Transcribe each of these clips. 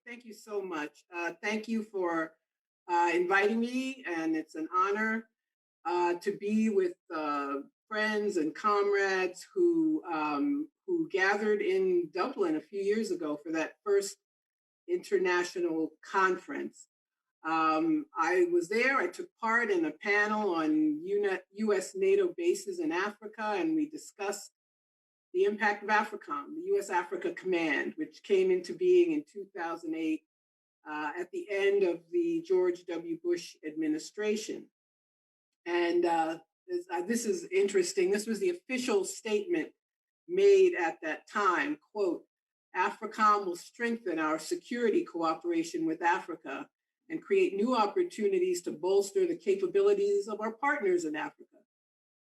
Thank you so much. Thank you for inviting me, and it's an honor to be with friends and comrades who gathered in Dublin a few years ago for that first international conference. I was there. I took part in a panel on U.S. NATO bases in Africa, and we discussed the impact of AFRICOM, the U.S. Africa Command, which came into being in 2008 at the end of the George W. Bush administration. And this is interesting. This was the official statement made at that time, quote, AFRICOM will strengthen our security cooperation with Africa and create new opportunities to bolster the capabilities of our partners in Africa.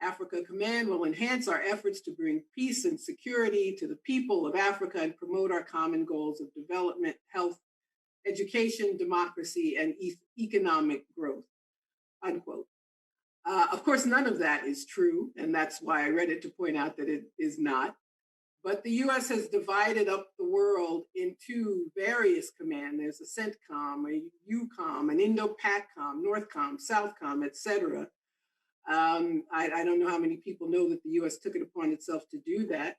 Africa Command will enhance our efforts to bring peace and security to the people of Africa and promote our common goals of development, health, education, democracy, and economic growth, unquote. Of course, none of that is true, and that's why I read it to point out that it is not. But the US has divided up the world into various commands. There's a CENTCOM, a EUCOM, an Indo-PACOM, NORTHCOM, SOUTHCOM, et cetera. I don't know how many people know that the US took it upon itself to do that.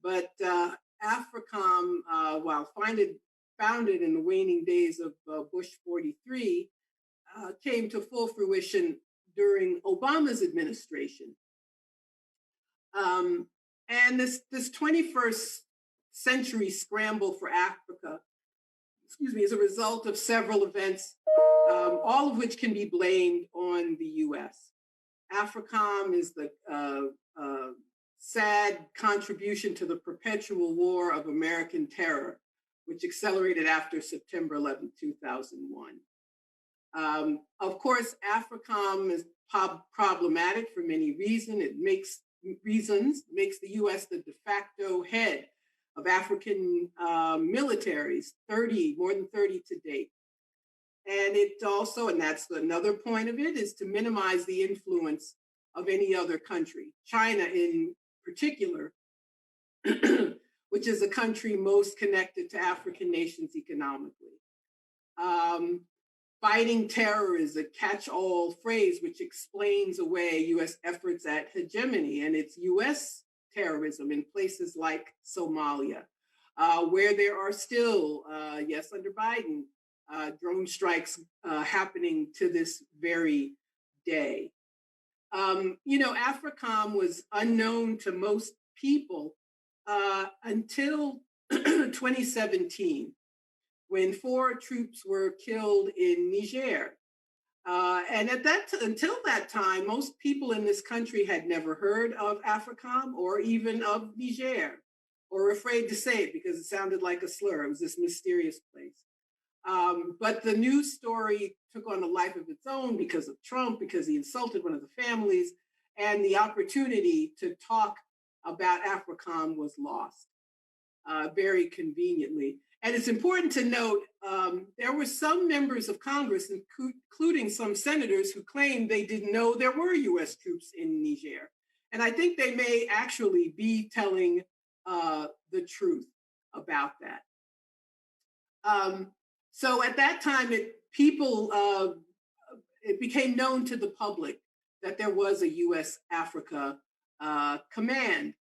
But AFRICOM, while founded in the waning days of Bush 43, came to full fruition during Obama's administration. And this 21st century scramble for Africa, is a result of several events, all of which can be blamed on the US. AFRICOM is the sad contribution to the perpetual war of American terror, which accelerated after September 11, 2001. Of course, AFRICOM is problematic for many reasons. It makes the US the de facto head of African militaries, more than 30 to date. And it also, and that's another point of it, is to minimize the influence of any other country, China in particular, which is the country most connected to African nations economically. Fighting terror is a catch-all phrase which explains away US efforts at hegemony, and it's US terrorism in places like Somalia, where there are still, yes, under Biden, drone strikes happening to this very day. AFRICOM was unknown to most people until 2017, when 4 troops were killed in Niger. And until that time, most people in this country had never heard of AFRICOM or even of Niger, or were afraid to say it because it sounded like a slur. It was this mysterious place. But the news story took on a life of its own because of Trump, because he insulted one of the families, and the opportunity to talk about AFRICOM was lost very conveniently. And it's important to note, there were some members of Congress, including some senators, who claimed they didn't know there were US troops in Niger. And I think they may actually be telling the truth about that. So at that time, it became known to the public that there was a US Africa command.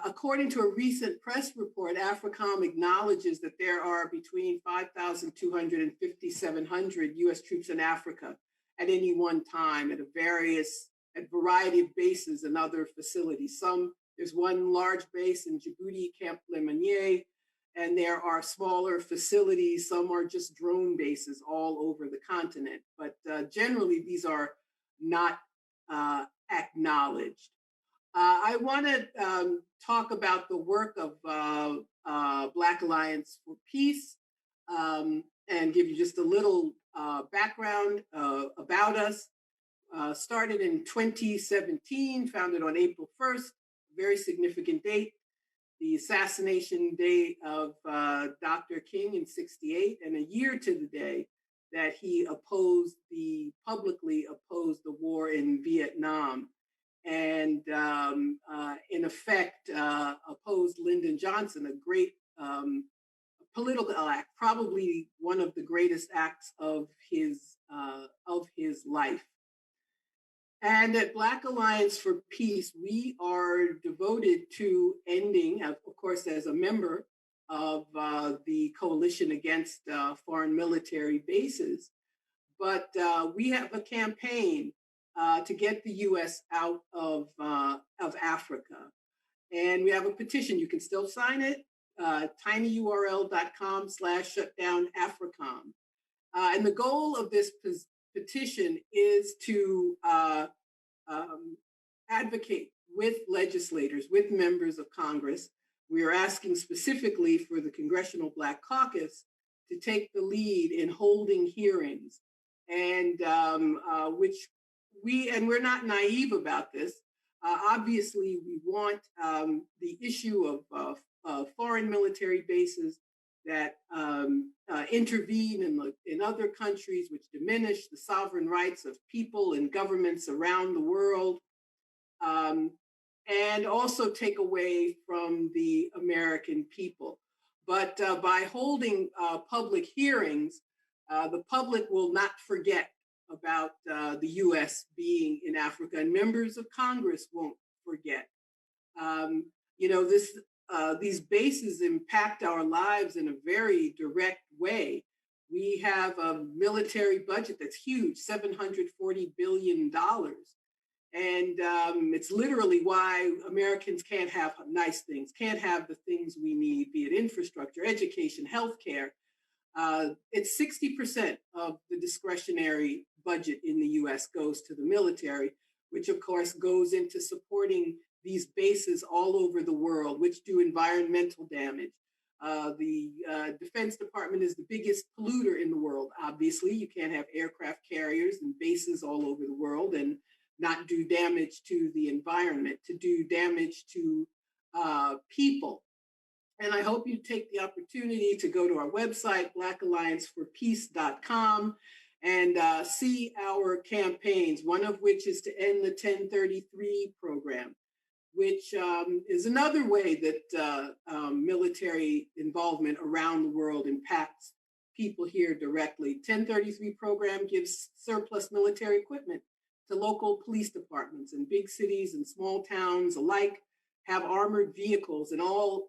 According to a recent press report, AFRICOM acknowledges that there are between 5,200 and 5,700 US troops in Africa at any one time at a variety of bases and other facilities. There's one large base in Djibouti, Camp Lemonnier, and there are smaller facilities. Some are just drone bases all over the continent, but generally these are not acknowledged. I want to talk about the work of Black Alliance for Peace and give you just a little background about us. Started in 2017, founded on April 1st, very significant date, the assassination day of Dr. King in '68, and a year to the day that he publicly opposed the war in Vietnam, and in effect opposed Lyndon Johnson, a great political act, probably one of the greatest acts of his life. And at Black Alliance for Peace, we are devoted to ending, of course, as a member of the Coalition Against Foreign Military Bases, but we have a campaign to get the U.S. out of Africa. And we have a petition. You can still sign it, tinyurl.com/shutdownafricom. And the goal of this petition is to advocate with legislators, with members of Congress. We are asking specifically for the Congressional Black Caucus to take the lead in holding hearings, and we're not naive about this. Obviously, we want the issue of foreign military bases that intervene in other countries, which diminish the sovereign rights of people and governments around the world, and also take away from the American people. But by holding public hearings, the public will not forget about the U.S. being in Africa, and members of Congress won't forget. These bases impact our lives in a very direct way. We have a military budget that's huge, $740 billion. And it's literally why Americans can't have nice things, can't have the things we need, be it infrastructure, education, healthcare. It's 60% of the discretionary budget in the US goes to the military, which of course goes into supporting these bases all over the world, which do environmental damage. The Defense Department is the biggest polluter in the world. Obviously, you can't have aircraft carriers and bases all over the world and not do damage to the environment, to do damage to people. And I hope you take the opportunity to go to our website, blackallianceforpeace.com, and see our campaigns, one of which is to end the 1033 program, which is another way that military involvement around the world impacts people here directly. 1033 program gives surplus military equipment to local police departments in big cities and small towns alike, have armored vehicles and all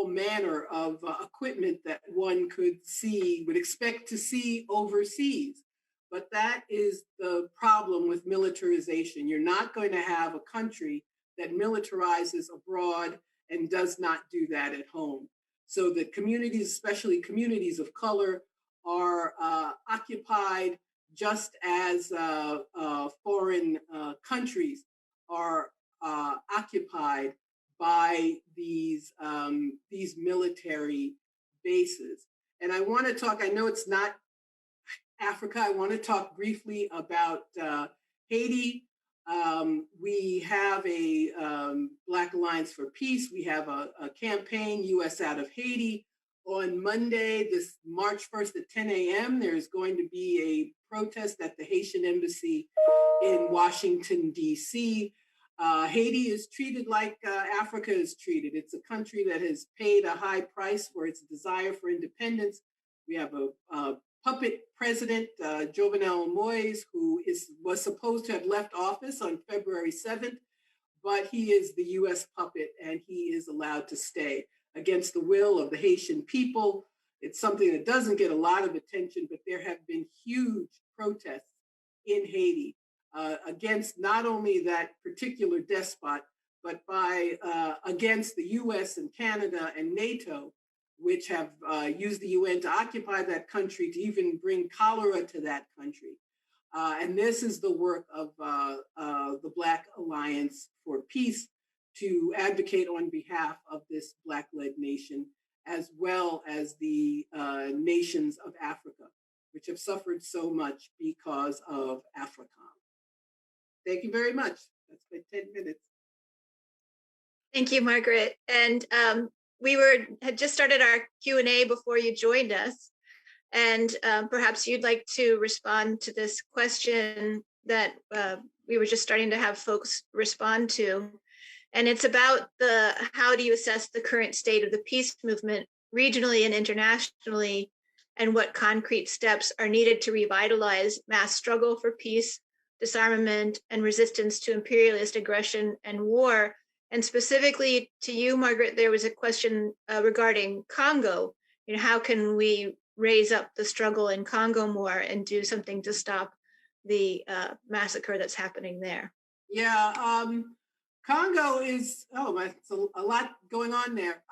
manner of equipment that one would expect to see overseas. But that is the problem with militarization. You're not going to have a country that militarizes abroad and does not do that at home. So that communities, especially communities of color, are occupied just as foreign countries are occupied by these military bases. And I want to talk, I know it's not Africa, I want to talk briefly about Haiti. We have a Black Alliance for Peace. We have a campaign, U.S. out of Haiti. On Monday, this March 1st at 10 a.m., there's going to be a protest at the Haitian Embassy in Washington, D.C. Haiti is treated like Africa is treated. It's a country that has paid a high price for its desire for independence. We have a puppet president, Jovenel Moïse, who was supposed to have left office on February 7th, but he is the U.S. puppet and he is allowed to stay against the will of the Haitian people. It's something that doesn't get a lot of attention, but there have been huge protests in Haiti against not only that particular despot, but against the US and Canada and NATO, which have used the UN to occupy that country, to even bring cholera to that country. And this is the work of the Black Alliance for Peace to advocate on behalf of this Black-led nation, as well as the nations of Africa, which have suffered so much because of AFRICOM. Thank you very much. That's my 10 minutes. Thank you, Margaret. And we had just started our Q&A before you joined us. And perhaps you'd like to respond to this question that we were just starting to have folks respond to. And it's about how do you assess the current state of the peace movement regionally and internationally, and what concrete steps are needed to revitalize mass struggle for peace, disarmament, and resistance to imperialist aggression and war. And specifically to you, Margaret, there was a question regarding Congo. You know, how can we raise up the struggle in Congo more and do something to stop the massacre that's happening there? Yeah, Congo is, it's a lot going on there.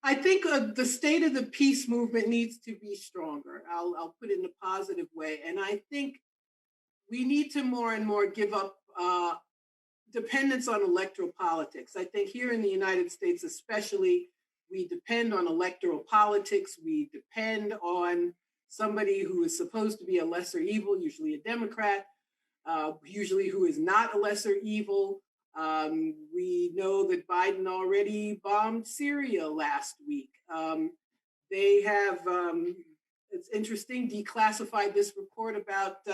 I think the state of the peace movement needs to be stronger. I'll put it in a positive way. And I think we need to more and more give up dependence on electoral politics. I think here in the United States, especially, we depend on electoral politics. We depend on somebody who is supposed to be a lesser evil, usually a Democrat, usually who is not a lesser evil. We know that Biden already bombed Syria last week. They have, it's interesting, declassified this report about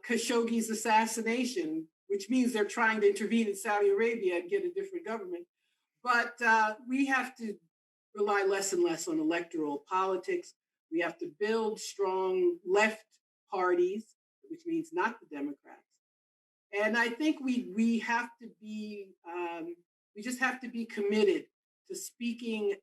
Khashoggi's assassination, which means they're trying to intervene in Saudi Arabia and get a different government. But we have to rely less and less on electoral politics. We have to build strong left parties, which means not the Democrats. And I think we have to be, we just have to be committed to speaking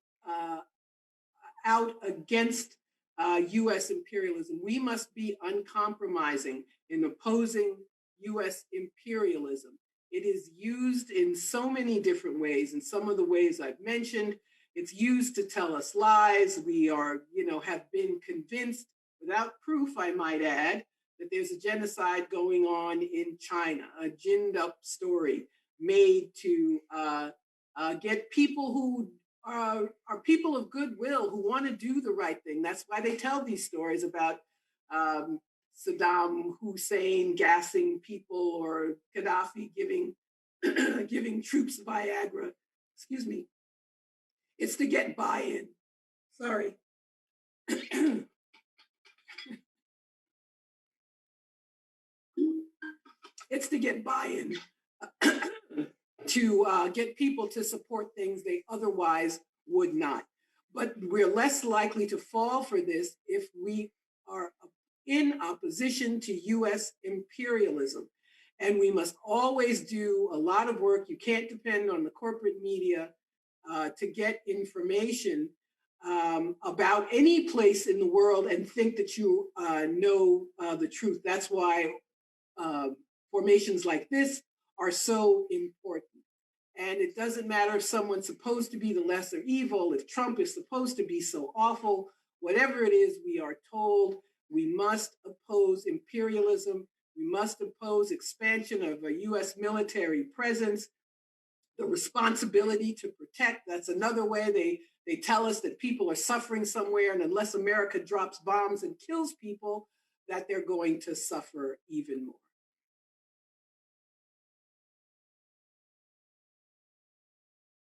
out against US imperialism. We must be uncompromising in opposing US imperialism. It is used in so many different ways, and some of the ways I've mentioned. It's used to tell us lies. We are, have been convinced, without proof, I might add, that there's a genocide going on in China, a ginned up story made to get people who are people of goodwill, who want to do the right thing. That's why they tell these stories about Saddam Hussein gassing people, or Gaddafi giving giving troops Viagra. Excuse me. It's to get buy-in. Sorry. It's to get buy-in, to get people to support things they otherwise would not. But we're less likely to fall for this if we are in opposition to US imperialism. And we must always do a lot of work. You can't depend on the corporate media to get information about any place in the world and think that you know the truth. That's why formations like this are so important. And it doesn't matter if someone's supposed to be the lesser evil, if Trump is supposed to be so awful, whatever it is, we are told we must oppose imperialism. We must oppose expansion of a US military presence, the responsibility to protect. That's another way they tell us that people are suffering somewhere, and unless America drops bombs and kills people, that they're going to suffer even more.